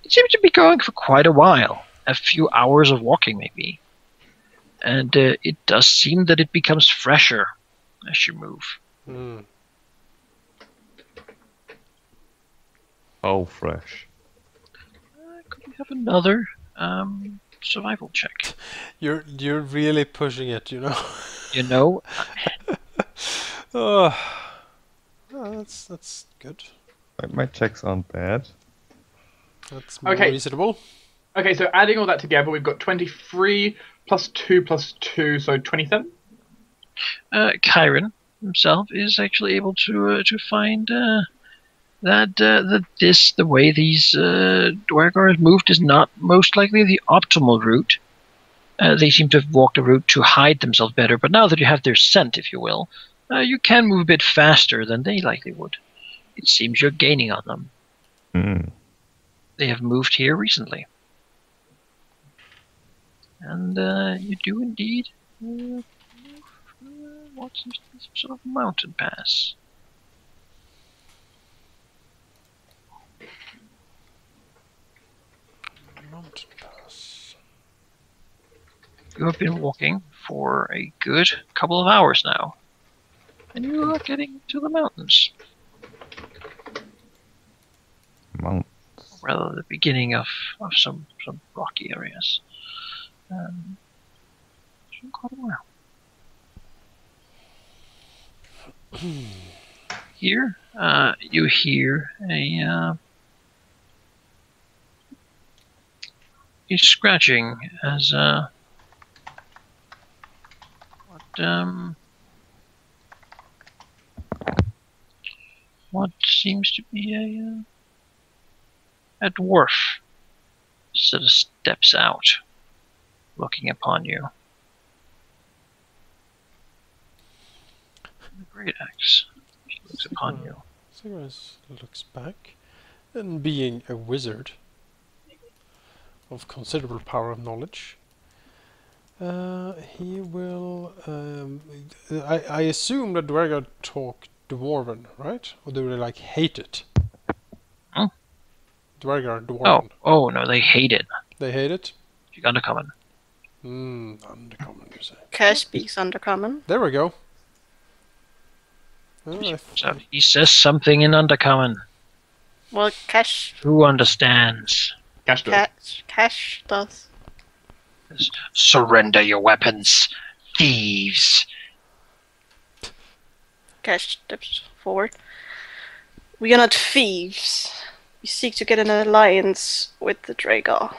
It seems to be going for quite a while. A few hours of walking, maybe. And it does seem that it becomes fresher as you move. Hmm. How fresh. Could we have another survival check? You're really pushing it, you know. You know, Oh, that's good. My checks aren't bad. That's more Okay. reasonable. Okay, so adding all that together, we've got 23 plus 2 plus 2, so 27. Chiron himself is actually able to find that the way these Dwargars moved is not most likely the optimal route. They seem to have walked a route to hide themselves better, but now that you have their scent, if you will, you can move a bit faster than they likely would. It seems you're gaining on them. Hmm. They have moved here recently. And you do indeed what seems to be some sort of mountain pass. Mountain pass. You have been walking for a good couple of hours now. And you are getting to the mountains. Mount. Rather the beginning of some rocky areas. It's been quite a while. Here, you hear a scratching as what seems to be a dwarf sort of steps out, looking upon you. The great axe looks upon you. Sigurus looks back, and being a wizard of considerable power of knowledge, he will. I assume that Dwargar talk Dwarven, right? Or do they like hate it? Huh? Dwargar Dwarven. Oh no, they hate it. They hate it. You undercommon. Undercommon, you say. Cash speaks undercommon. There we go. Well, So he says something in undercommon. Well, Cash Who understands? Cash does. Cash does. Surrender your weapons, thieves. Cash steps forward. We are not thieves. We seek to get an alliance with the Dragar.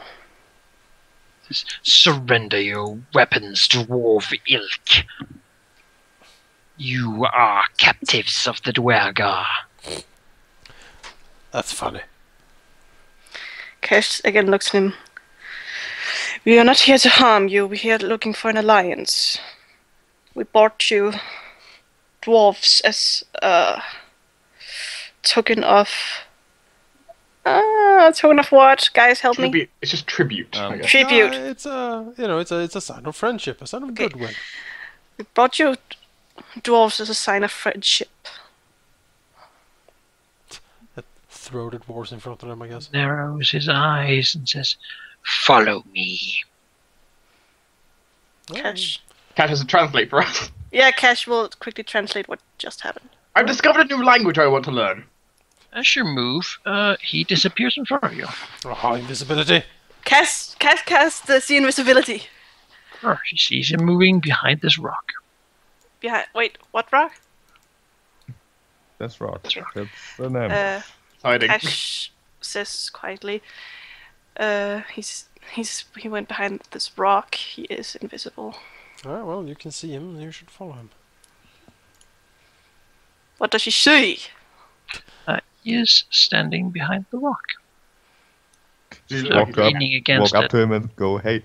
Surrender your weapons, dwarf ilk. You are captives of the Dwargar. that's funny. Cash again looks at him. We are not here to harm you. We're here looking for an alliance. We brought you dwarves as a token of. Token of what? Guys, help me. Tribute. It's just tribute. I guess. Tribute. It's a sign of friendship, a sign of Okay. goodwill. We brought you dwarves as a sign of friendship. Throw the dwarves in front of them, I guess. Narrows his eyes and says, "Follow me." Cash. Cash has to translate for us. Yeah, Cash will quickly translate what just happened. I've discovered a new language I want to learn. As you move, he disappears in front of you. Oh, invisibility. Cash casts the see invisibility. She sees him moving behind this rock. Behind. Wait, what rock? That's rock. That's rock. That's the name. Hiding. Cash says quietly. He went behind this rock. He is invisible. Ah, well, you can see him. You should follow him. What does she see? He is standing behind the rock. She's So Walk up, leaning against walk up it. to him and go, "Hey,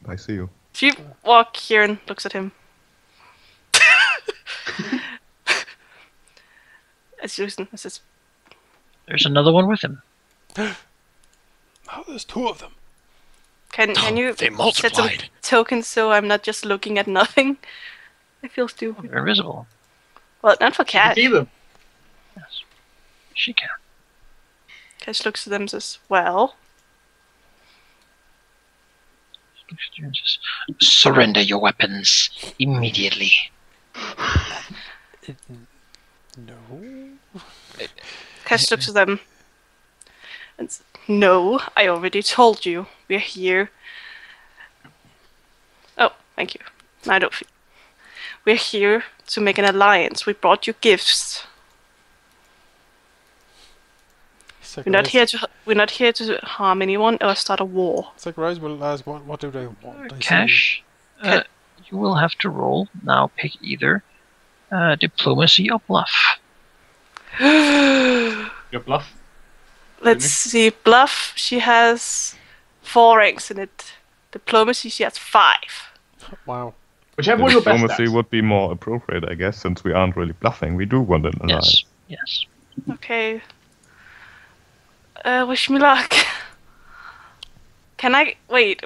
I see you." She walk here and looks at him. As she looks and says, There's another one with him. Oh, there's two of them. Can you They set some multiplied. tokens so I'm not just looking at nothing? I feel stupid. They're invisible. Well, not for Cash. see them. Yes. She can. Cash looks at them and says, well, Surrender your weapons immediately. No. Cash looks at them. And no, I already told you. We're here. Oh, thank you. I don't feel. We're here to make an alliance. We brought you gifts. We're not here to harm anyone or start a war. Zacharias will ask, what do they want? I Cash, you will have to roll. Now pick either diplomacy or bluff. Your bluff. Let's see. Bluff, she has 4 ranks in it. Diplomacy, she has 5. Wow. Whichever one you're best Diplomacy at. would be more appropriate, I guess, since we aren't really bluffing. We do want an alliance. Yes. Okay. Wish me luck. Can I wait?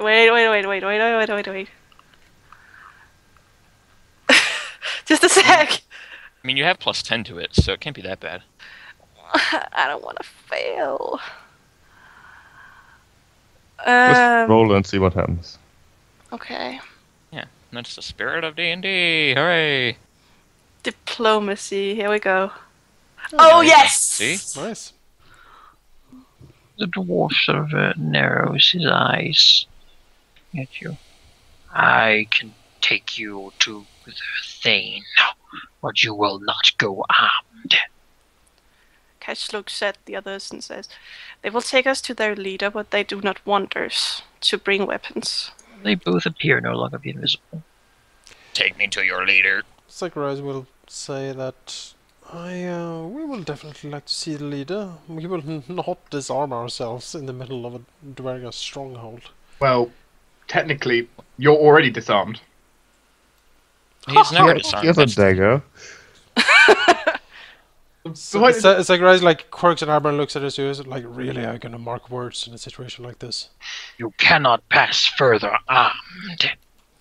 Just a sec. I mean, you have +10 to it, so it can't be that bad. I don't want to fail. Just roll and see what happens. Okay. Yeah, that's the spirit of D&D. Hooray! Diplomacy. Here we go. Oh yes. See? Nice. The dwarf sort of narrows his eyes at you. I can take you to the Thane, but you will not go armed. Cash looks at the others and says, "They will take us to their leader, but they do not want us to bring weapons." They both appear no longer be invisible. Take me to your leader. Zacharias will say that we will definitely like to see the leader. We will not disarm ourselves in the middle of a Dwerga stronghold. Well, technically, you're already disarmed. He's never He disarmed. has a dagger. Zacharias like quirks an eyebrow and looks at his ears like, really, are you gonna mark words in a situation like this? You cannot pass further armed,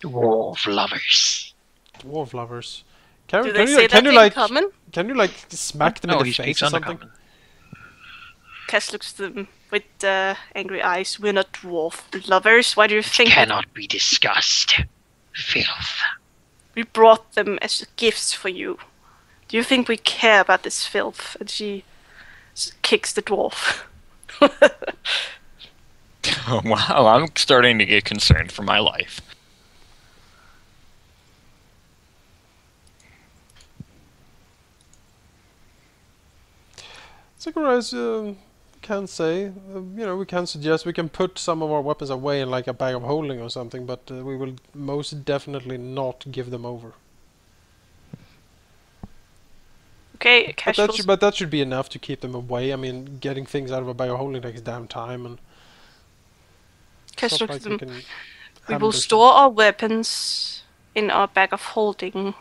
dwarf lovers. Dwarf lovers. Can, Do can they you say can that you in like common? can you like smack them No, in he the speaks face or something? undercommon. Cash looks at them with angry eyes. We're not dwarf lovers. Why do you think that Cannot be discussed. Filth. we brought them as gifts for you? Do you think we care about this filth? And she kicks the dwarf. Wow, I'm starting to get concerned for my life. Zacharias can say, we can suggest we can put some of our weapons away in like a bag of holding or something, but we will most definitely not give them over. Okay, Cash will But that should be enough to keep them away. I mean, getting things out of a bag of holding takes damn time, and Cash it's not looks at like them. we can We will ambush store our weapons in our bag of holding.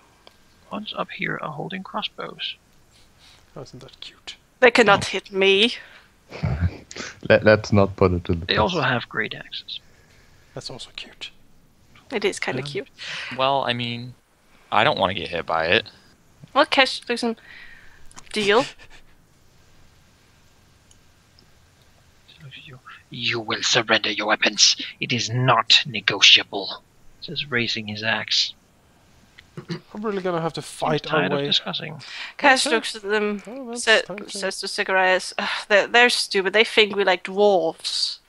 Ones up here are holding crossbows. them. Oh, isn't that cute? They cannot hit me. Let's not put it to the They test. also have great axes. That's also cute. It is kind of cute. Well, I mean, I don't want to get hit by it. Well, Cash looks at deal. You will surrender your weapons. It is not negotiable. Says raising his axe. I'm really gonna have to fight our Tired of way. discussing. Cash Okay. looks at them, Oh, that's time to- says to Zacharias, they're stupid. They think we like dwarves.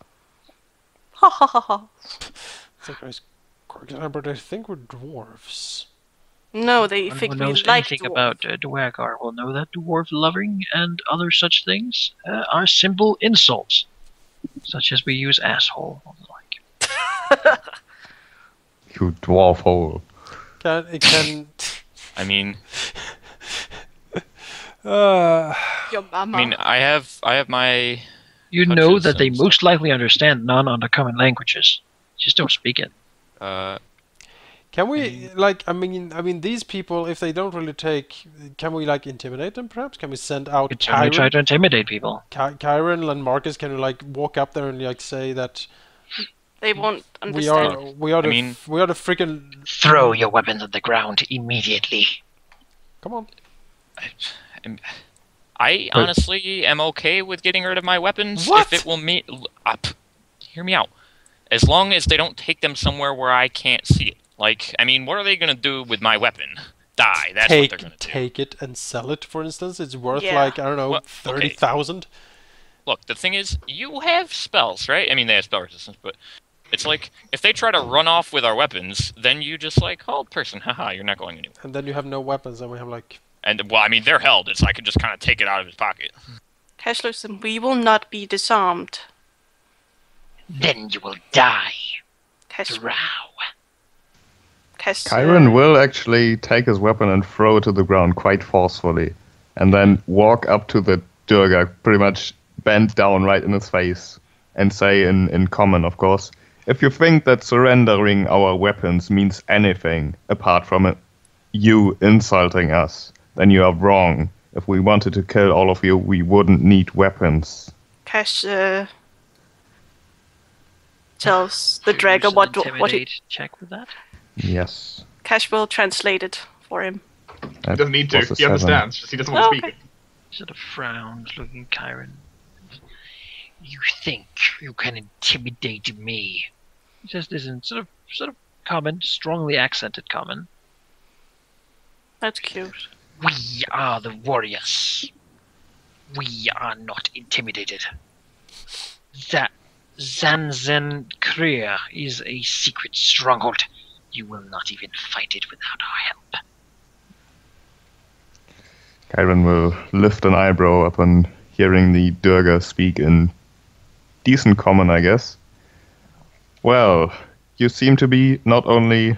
Ha ha ha ha. Zacharias quirks an eyebrow. They think we're dwarves. No, they Anyone think who we knows like anything dwarves. about Dwagar will know that dwarf loving and other such things are simple insults, such as we use asshole or the like. You dwarf hole. Can I mean, Your mama. I mean, I have my. You know Touches that they and most likely understand non-undercommon languages. Just don't speak it. can we like? I mean, these people, if they don't really take, can we like intimidate them? Perhaps can we send out You certainly try Kyron? to intimidate people. Kyron and Marcus, can we like walk up there and like say that They won't we are understand. we are the I mean- we are the freaking. Throw your weapons on the ground immediately. Come on. I honestly am okay with getting rid of my weapons What? if it will hear me out. as long as they don't take them somewhere where I can't see it. Like, I mean, what are they gonna do with my weapon? Die. That's what they're gonna do. Take it and sell it, for instance. It's worth Yeah. like, I don't know, Well, 30,000. Look, the thing is, you have spells, right? I mean, they have spell resistance, but it's like, if they try to run off with our weapons, then you just like, hold person, haha, you're not going anywhere. And then you have no weapons, and we have like... And, well, I mean, they're held. It's I could just kind of take it out of his pocket. Cash looks at them. We will not be disarmed. Then you will die. Cash. Drow. Cash. Chiron will actually take his weapon and throw it to the ground quite forcefully, and then walk up to the Durga, pretty much bend down right in his face, and say in common, of course, if you think that surrendering our weapons means anything apart from you insulting us, then you are wrong. If we wanted to kill all of you, we wouldn't need weapons. Cash tells the dragon what he. Intimidate check with that. Yes. Cash will translate it for him. He doesn't need to. was a He 7. understands. Just he doesn't want to speak Okay. it. Sort of frowns, looking at Chiron. You think you can intimidate me? He says this in sort of common, strongly accented common. That's cute. We are the warriors. We are not intimidated. That Zanzen Kriya is a secret stronghold. You will not even fight it without our help. Chiron will lift an eyebrow upon hearing the Durga speak in decent common, I guess. Well, you seem to be not only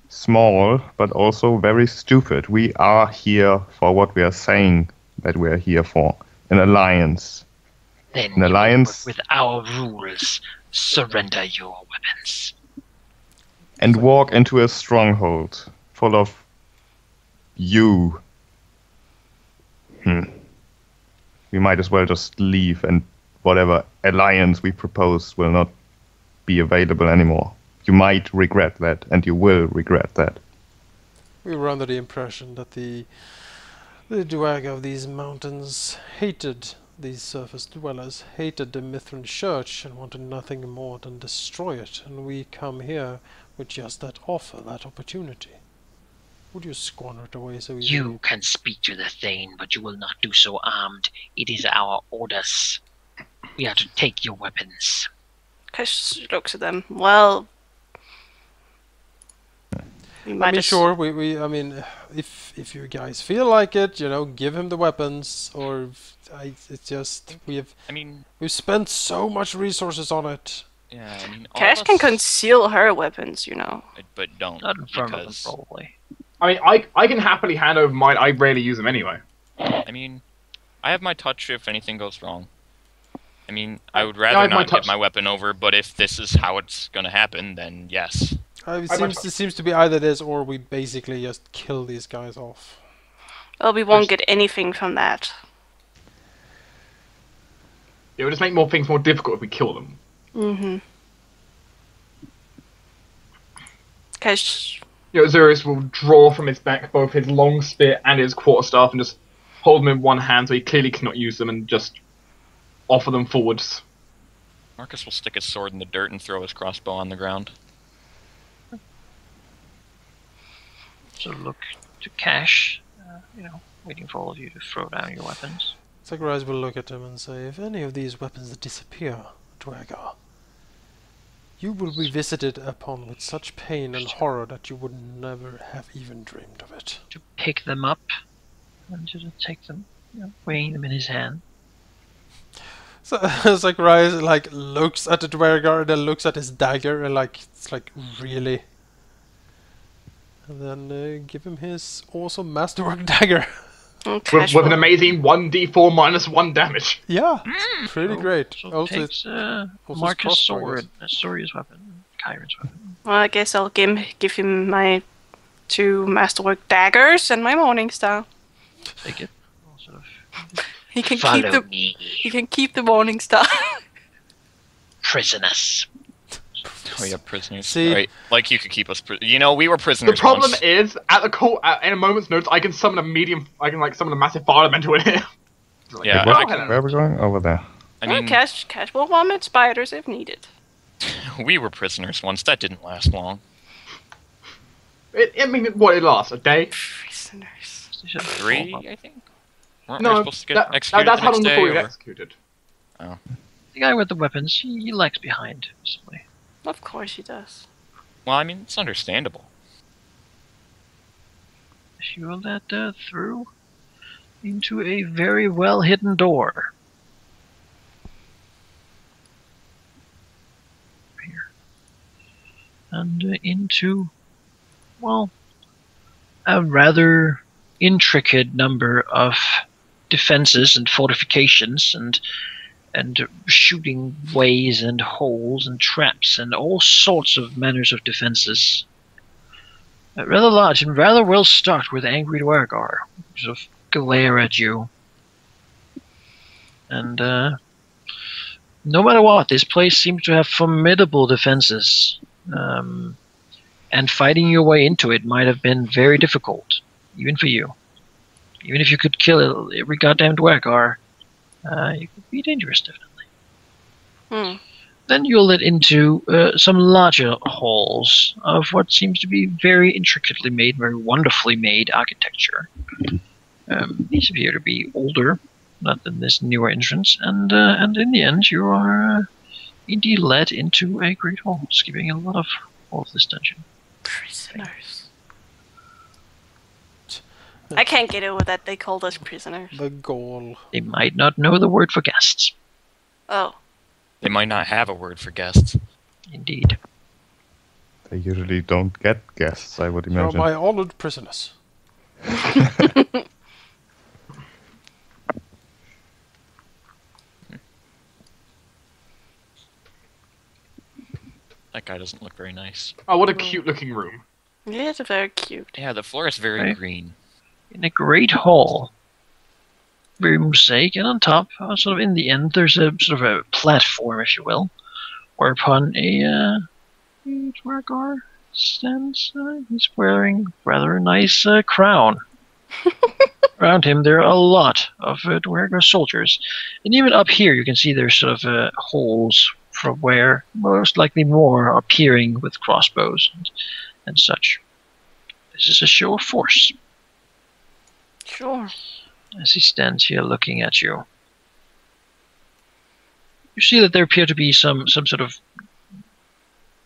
small, but also very stupid. We are here for what we are saying that we are here for. An alliance. Then An alliance. you will, with our rules, surrender your weapons. And walk into a stronghold full of you. We might as well just leave, and whatever alliance we propose will not be available anymore. You might regret that, and you will regret that. We were under the impression that the Duergar of these mountains hated these surface dwellers, hated the Mithran Church, and wanted nothing more than destroy it. And we come here with just that offer, that opportunity. Would you squander it away so easily? You can speak to the Thane, but you will not do so armed. It is our orders. We are to take your weapons. Cash looks at them. Well, we I might mean, as- sure. I mean, if you guys feel like it, give him the weapons. Or it's just we've spent so much resources on it. Yeah, I mean, all Cash of can us- conceal her weapons, But don't. Not in front of them, because, probably. I mean, I can happily hand over mine. I rarely use them anyway. I mean, I have my touch if anything goes wrong. I mean, I would I rather have my not give touch. my weapon over, but if this is how it's gonna happen, then yes. It seems to be either this or we basically just kill these guys off. Well, we won't get anything from that. It would just make things more difficult if we kill them. Mm-hmm. Cash. Xurius will draw from his back both his long spear and his quarterstaff and just hold them in one hand so he clearly cannot use them and just offer them forwards. Marcus will stick his sword in the dirt and throw his crossbow on the ground. So look to Cash, waiting for all of you to throw down your weapons. Zacharias will look at him and say, if any of these weapons disappear, Duergar, you will be visited upon with such pain and horror that you would never have even dreamed of it. To pick them up and to take them, weighing them in his hand. So Zacharias looks at the Duergar and then looks at his dagger and it's really. And then give him his awesome masterwork dagger. Cash With an will- amazing 1d4 -1 damage. Yeah, pretty great. So Also, takes also Marcus' crossbow, I sword, Soria's weapon, Chiron's weapon. Well, I guess I'll give him my 2 masterwork daggers and my morning star. Take it. All sort of He can follow keep the me, he can keep the morning star. prisoners. Oh yeah, prisoners. See- Right, like you could keep us. We were prisoners. The problem once. is, at the call, in a moment's notice, I can summon summon a massive fire elemental in here. Yeah, where, I can- where are we going? Over there. I Well, mean, Cash will vomit spiders if needed. We were prisoners once. That didn't last long. I mean, what, it lasts? A day? Prisoners. 3, I think. Weren't we No, supposed to get that's executed the how next long day? before he was Or... executed. The guy with the weapons, he lags behind. Simply. Of course he does. Well, I mean, it's understandable. You will let through into a very well hidden door. Here. And into, well, a rather intricate number of defenses and fortifications and shooting ways and holes and traps and all sorts of manners of defenses. Rather large and rather well stocked with angry Dwargar, sort of glare at you. And no matter what, this place seems to have formidable defenses. And fighting your way into it might have been very difficult, even for you. Even if you could kill every goddamn Dwargar, it could be dangerous, definitely. Then you'll let into some larger halls of what seems to be very intricately made, very wonderfully made architecture. These appear to be older, not than this newer entrance, and in the end you are indeed led into a great hall, skipping a lot of all of this dungeon. Prisoners. I can't get over that they called us prisoners. The goal. They might not know the word for guests. Oh. They might not have a word for guests. Indeed. They usually don't get guests, I would You're imagine. my honored prisoners. That guy doesn't look very nice. Oh, what a cute looking room. Yeah, it's very cute. Yeah, the floor is very Right. green. In a great hall, very mosaic, and on top, sort of in the end, there's a sort of a platform, if you will, whereupon a Dwargar stands. He's wearing rather a nice crown. Around him, there are a lot of Dwargar soldiers, and even up here, you can see there's sort of holes from where most likely more are peering with crossbows and such. This is a show of force. Sure. As he stands here looking at you, you see that there appear to be some sort of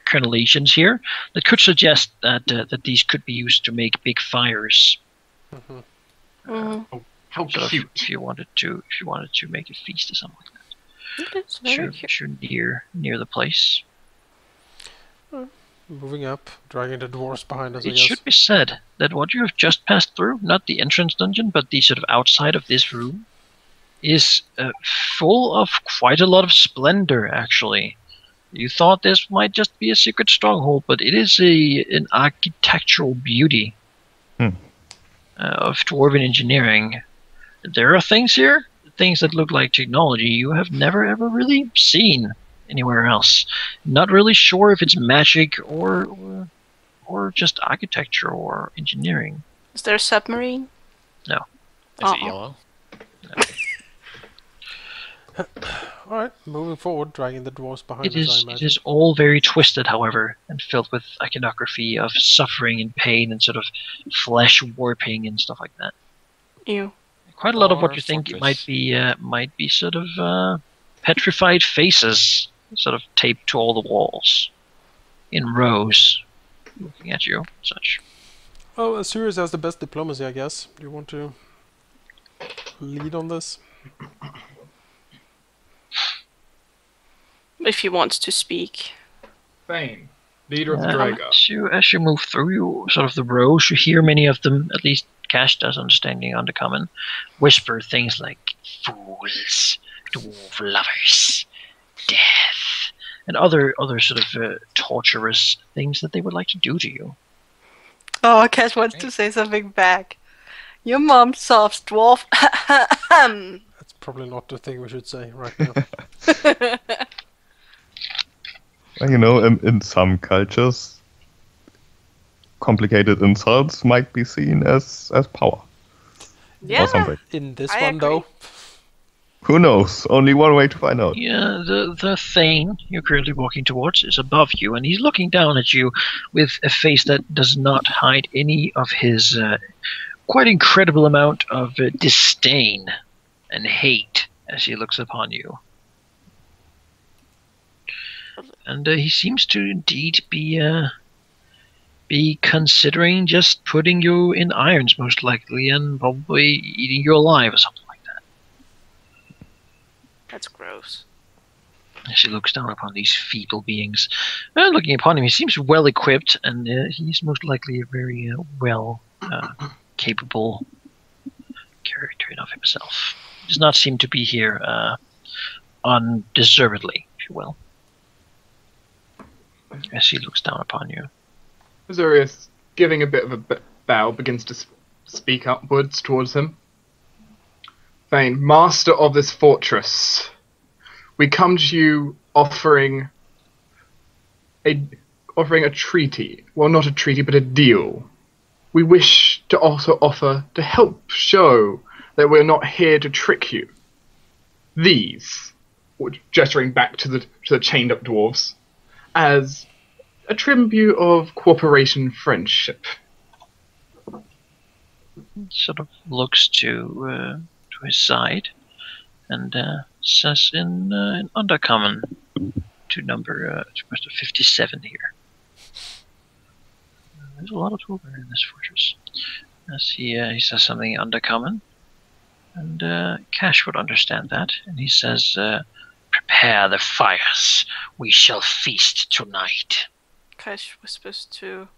crenellations here that could suggest that that these could be used to make big fires. Mm. Oh, how Sort of, cute. if you wanted to make a feast or something like that. It is very cute. Sure, near the place. Moving up, dragging the dwarves behind us, I It guess. should be said that what you have just passed through, not the entrance dungeon, but the sort of outside of this room, is full of quite a lot of splendor, actually. You thought this might just be a secret stronghold, but it is an architectural beauty of dwarven engineering. There are things here, things that look like technology you have never ever really seen anywhere else. Not really sure if it's magic or just architecture or engineering. Is there a submarine? No. Is it yellow? Alright, moving forward, dragging the dwarves behind us, I It imagine. is all very twisted, however, and filled with iconography of suffering and pain and sort of flesh warping and stuff like that. Ew. Quite a lot of what Or you think fortress. might be sort of petrified faces, sort of taped to all the walls, in rows, looking at you, such. Well, Sirius has the best diplomacy, I guess. Do you want to lead on this? If he wants to speak. Thane, leader of the Drago. As you move through sort of the rows, you hear many of them, at least Cash does, understanding Undercommon, whisper things like fools, dwarf lovers, death, and other sort of torturous things that they would like to do to you. Oh, Cash wants to say something back. Your mom solves dwarf. That's probably not the thing we should say right now. Well, you know, in some cultures, complicated insults might be seen as power Yeah. or something. In this I one, agree. though, Who knows? Only one way to find out. Yeah, the Thane you're currently walking towards is above you, and he's looking down at you with a face that does not hide any of his quite incredible amount of disdain and hate as he looks upon you. And he seems to indeed be considering just putting you in irons, most likely, and probably eating you alive or something like that. That's gross. As he looks down upon these feeble beings, looking upon him, he seems well equipped, and he's most likely a very well capable character of himself. He does not seem to be here undeservedly, if you will. As he looks down upon you. Azorius, giving a bit of a bow, begins to speak upwards towards him. Thane, master of this fortress, we come to you offering a treaty. Well, not a treaty, but a deal. We wish to also offer to help show that we're not here to trick you. These, gesturing back to the chained up dwarves, as a tribute of cooperation friendship. Sort of looks to his side and says in Undercommon to number 57 here. There's a lot of Twitter in this fortress. As he says something Undercommon, and Cash would understand that, and he says, "Prepare the fires. We shall feast tonight." Cash whispers to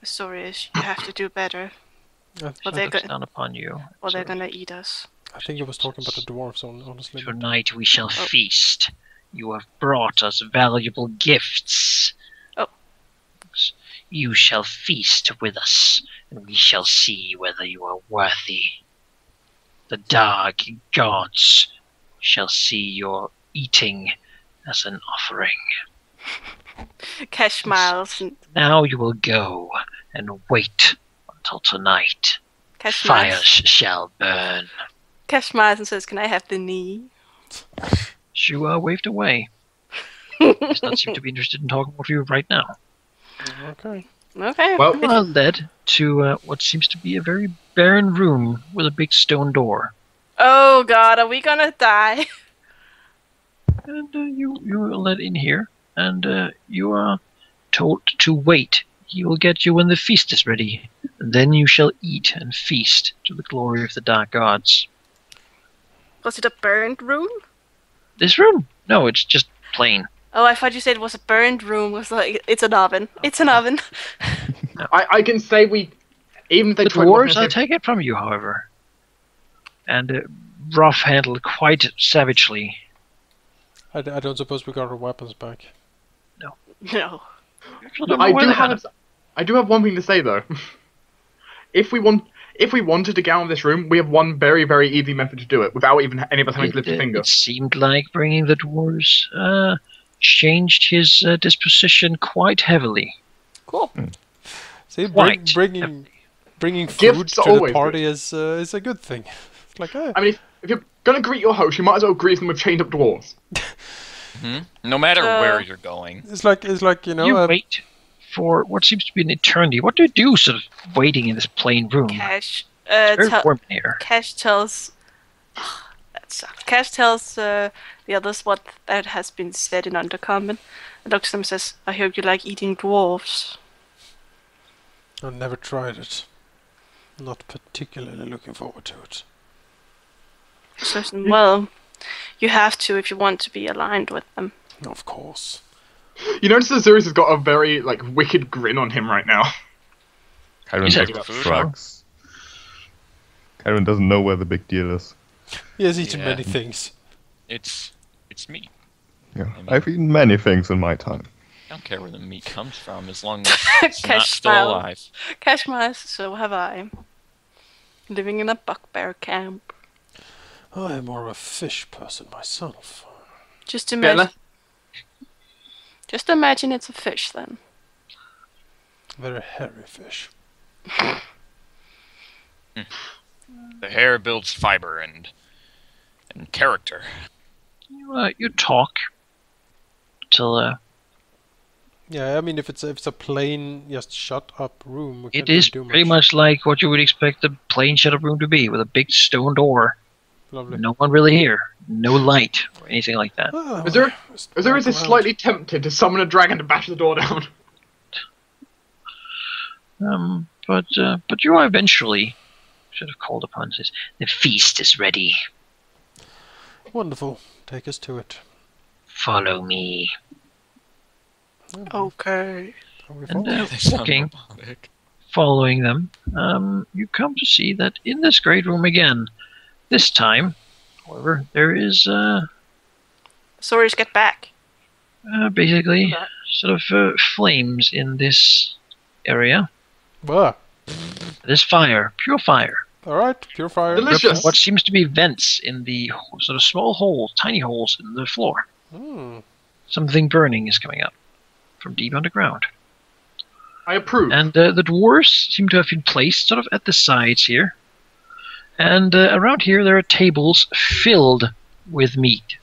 Azorius, you have to do better. I, Or they're, Looks down upon you. or they're gonna eat us. I think he was talking about the dwarves, honestly. but- Tonight we shall feast. You have brought us valuable gifts. Oh. You shall feast with us, and we shall see whether you are worthy. The dark gods shall see your eating as an offering. Cash smiles and Now you will go and wait until tonight. Cash Fires smiles. shall burn. Cash smiles and says, "Can I have the knee?" Shua waved away. Does not seem to be interested in talking with you right now. Okay. Okay. Well, You are led to what seems to be a very barren room with a big stone door. Oh God, are we gonna die? And you are led in here, and you are told to wait. He will get you when the feast is ready, and then you shall eat and feast to the glory of the dark gods. Was it a burned room? This room? No, it's just plain. Oh, I thought you said it was a burned room. It was like, it's an oven. It's an oven. I can say even if they The tried dwarves, I locking us take it from you, however, and rough handled quite savagely. I don't suppose we got our weapons back. No. Actually, don't know where they had it. I do have one thing to say though. If we wanted to get out of this room, we have one very, very easy method to do it without even any of us having to lift a finger. It seemed like bringing the dwarves changed his disposition quite heavily. Cool. See, Quite bringing food Gifts to are the always party is a good thing. It's like, I mean, if you're gonna greet your host, you might as well greet them with chained up dwarves. No matter where you're going. it's like you know. You wait for what seems to be an eternity. What do you do, sort of waiting in this plain room? Cash. It's very warm in here. Cash tells. That sucks. Cash tells the others what that has been said in Undercommon. And looks at them and says, "I hope you like eating dwarves." I've never tried it. Not particularly looking forward to it. Says, well, you have to if you want to be aligned with them. Of course. You notice that Zurius has got a very wicked grin on him right now. Kyron He's just had food. shrugs. Kyron doesn't know where the big deal is. He has eaten Yeah. many things. It's meat. Yeah, I've eaten many things in my time. I don't care where the meat comes from, as long as it's not Cash still smile. alive. Cash smiles, so have I. Living in a bugbear camp. I am more of a fish person myself. Just Yeah, imagine. Just imagine it's a fish then. Very hairy fish. The hair builds fiber, and In character. You talk till Yeah, I mean, if it's a plain, just shut up room, we it can't is really do pretty much like what you would expect a plain shut-up room to be, with a big stone door. Lovely. No one really here. No light or anything like that. Ah, Is there just is there walk is around. slightly tempted to summon a dragon to bash the door down? But you are eventually should have called upon this. The feast is ready. Wonderful. Take us to it. Follow me. Okay. Are we And following? They sound walking, robotic. following them, you come to see that in this great room again. This time, however, there is Sorry, get back. basically sort of flames in this area. Ah, This fire, pure fire. all right, pure fire. Delicious. What seems to be vents in the sort of small holes, tiny holes in the floor. Hmm. Something burning is coming up from deep underground. I approve. And the dwarves seem to have been placed sort of at the sides here. And around here there are tables filled with meat.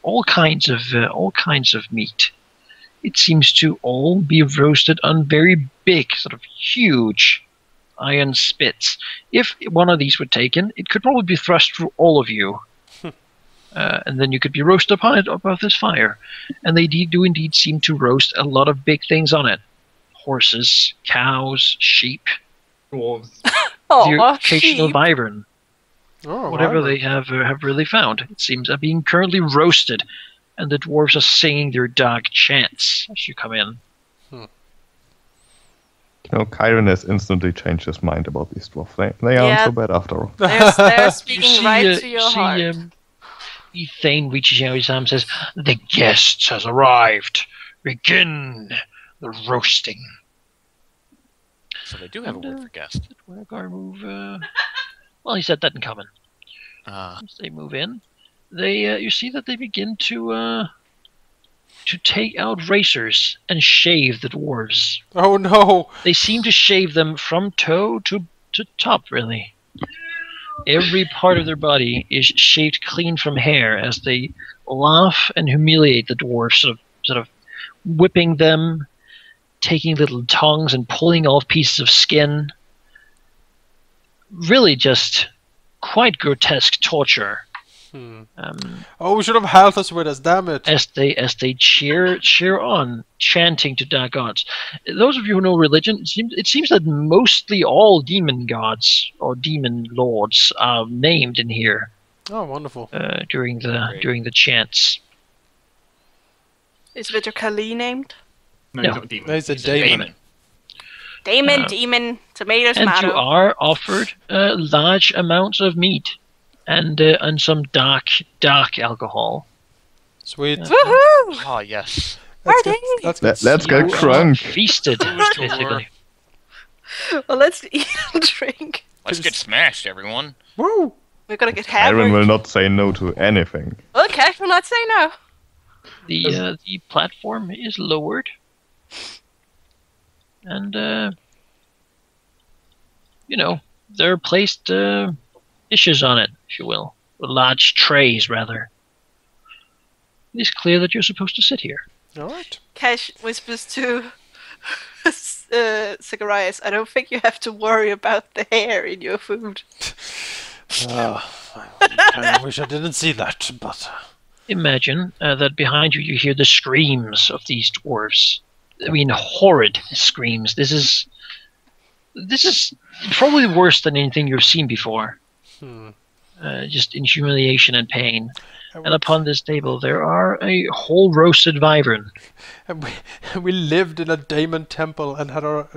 All kinds of meat. It seems to all be roasted on very big, sort of huge iron spits. If one of these were taken, it could probably be thrust through all of you. And then you could be roasted upon it above this fire. And they do indeed seem to roast a lot of big things on it. Horses, cows, sheep, Dwarves. the Oh, occasional sheep. wyvern. Oh, Whatever vibrant. they have really found. It seems are being currently roasted. And the dwarves are singing their dark chants as you come in. Kyron has instantly changed his mind about these dwarfs. They aren't Yeah. so bad after all. They're speaking right to your heart. Ethane reaches out his arm and says, "The guest has arrived. Begin the roasting." So they do have a word for guest. Dwargar move. Well, he said that in common. As they move in, they you see that they begin to take out razors and shave the dwarves. Oh no! They seem to shave them from toe to top, really. Every part of their body is shaved clean from hair as they laugh and humiliate the dwarves, sort of whipping them, taking little tongs and pulling off pieces of skin. Really just quite grotesque torture. Oh, we should have health us with us, damn it! As they cheer on, chanting to dark gods. Those of you who know religion, it seems that mostly all demon gods or demon lords are named in here Oh, wonderful. during the chants. Is Victor Kali named? No, No. he's not a demon. He's a He's a daemon. Damon, Uh, demon, tomato, And you tomato. are offered large amounts of meat and some dark alcohol. Sweet. Woohoo! Oh, yes. Let's Party! Let's get You are crunk. feasted, Who's to basically. Well, let's eat and drink. Let's get smashed, everyone. Woo! We're gonna get Kyron will hammered. not say no to anything. Okay, will not say no. The platform is lowered, and there are placed dishes on it, if you will, or large trays rather. It is clear that you're supposed to sit here. Alright. Cash whispers to Zacharias, I don't think you have to worry about the hair in your food. I kind of wish I didn't see that, but... Imagine that behind you hear the screams of these dwarves. I mean, horrid screams. This is probably worse than anything you've seen before. Just in humiliation and pain. And upon this table there are a whole roasted wyvern. And we lived in a Daemon temple and had our,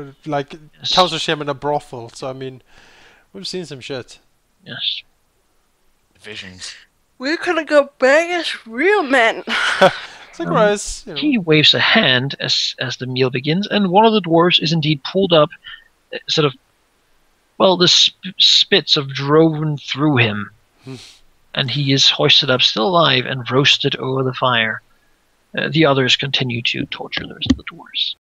Council Shame in a brothel, so I mean, we've seen some shit. Yes. Visions. We're gonna go back as real men. Zacharias, He waves a hand as the meal begins, and one of the dwarves is indeed pulled up, the spits have driven through him, and he is hoisted up still alive and roasted over the fire. The others continue to torture the rest of the dwarves.